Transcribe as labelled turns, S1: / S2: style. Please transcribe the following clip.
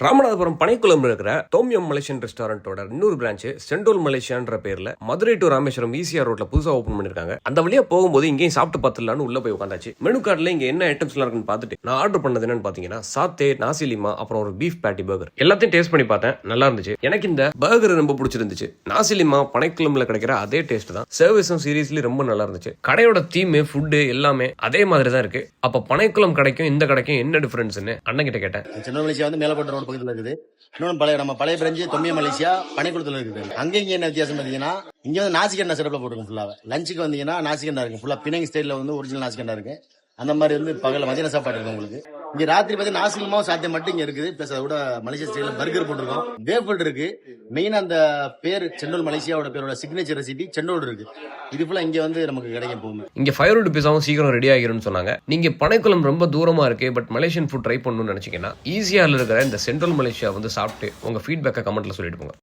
S1: ராமநாதபுரம் பனைக்குளம் இருக்கிற டோமியம் மலேசியன் ரெஸ்டாரண்டோட இன்னொரு branch central மலேசியான்ற பேர்ல மதுரை டு ராமேஸ்வரம் ஈசிஆர் ரோட்ல புதுசா ஓபன் பண்ணிருக்காங்க. அந்த வழியா போகும்போது இங்கேயும் சாப்பிட்டு பார்த்துலான்னு உள்ள போய் உட்காந்தாச்சு. மெனு கார்டுல இங்க என்ன ஐட்டம்ஸ் எல்லாம் இருக்குன்னு பார்த்துட்டு நான் ஆர்டர் பண்ணது என்னன்னு பாத்தீங்கன்னா சாத்தே, நாசிலிமா, அப்புறம் ஒரு பீஃப் பேட்டி பர்கர் எல்லாத்தையும் டேஸ்ட் பண்ணி பார்த்தேன். நல்லா இருந்துச்சு. எனக்கு இந்த பர்கர் ரொம்ப பிடிச்சிருந்துச்சு. நாசிலிமா பனைக்குளம்ல கிடைக்கிற அதே டேஸ்ட் தான். சர்வீஸும் சீரியஸ்லி ரொம்ப நல்லா இருந்துச்சு. கடையோட தீம், ஃபுட்டு எல்லாமே அதே மாதிரி தான் இருக்கு. அப்ப பனைக்குளம் கடைக்கும் இந்த கடைக்கும் என்ன டிஃபரன்ஸ்னு அண்ணன் கிட்ட கேட்டேன்.
S2: சென்ட்ரல் மலேசியா வந்து மேலப்பட்ட ரோடு பக்கத்தில் இருக்குது. இன்னொன்று நம்ம பழைய பிரெஞ்சு தொம்மிய மலேசியா பனைக்குளத்தில் இருக்குது. அங்கே இங்கே என்ன வித்தியாசம் பார்த்தீங்கன்னா, இங்கே வந்து நாசிகண்டா சிறப்பில் போட்டுருக்கும். ஃபுல்லாக லஞ்சுக்கு வந்தீங்கன்னா நாசிகண்டா இருக்கு. ஃபுல்லாக பிணைங் ஸ்டைலில் வந்து ஒரிஜினல் நாசிகண்டா இருக்கு. அந்த மாதிரி வந்து பகல மதியான சாப்பாடு இருக்கு உங்களுக்கு. இங்க ராத்திரி பார்த்தீங்கன்னா நாசிகமாவும் சாத்தியம் மட்டும் இங்க இருக்குது. பிளஸ் அதை விட மலேசியா ஸ்டைலில் பர்கர் போட்டிருக்கோம். வேஃபிள் இருக்கு. மெயினா அந்த பேர் சென்ட்ரல் மலேசியாவோட பேரோட சிக்னேச்சர் ரெசிபி சென்னோடு இருக்கு. இது ஃபுல்லா இங்க வந்து நமக்கு கிடைக்க போகுது.
S1: இங்க 5 ருபீஸ் பிஸாவும் சீக்கிரம் ரெடி ஆகிரும்னு சொன்னாங்க. நீங்க பனைக்குளம் ரொம்ப தூரமா இருக்கு, பட் மலேசியன் ஃபுட் ட்ரை பண்ணணும்னு நினைச்சீங்கன்னா ஈஸியா இருக்கிற இந்த சென்ட்ரல் மலேசியா வந்து சாப்பிட்டு உங்க ஃபீட்பேக்கை கமெண்ட்ல சொல்லிட்டு போங்க.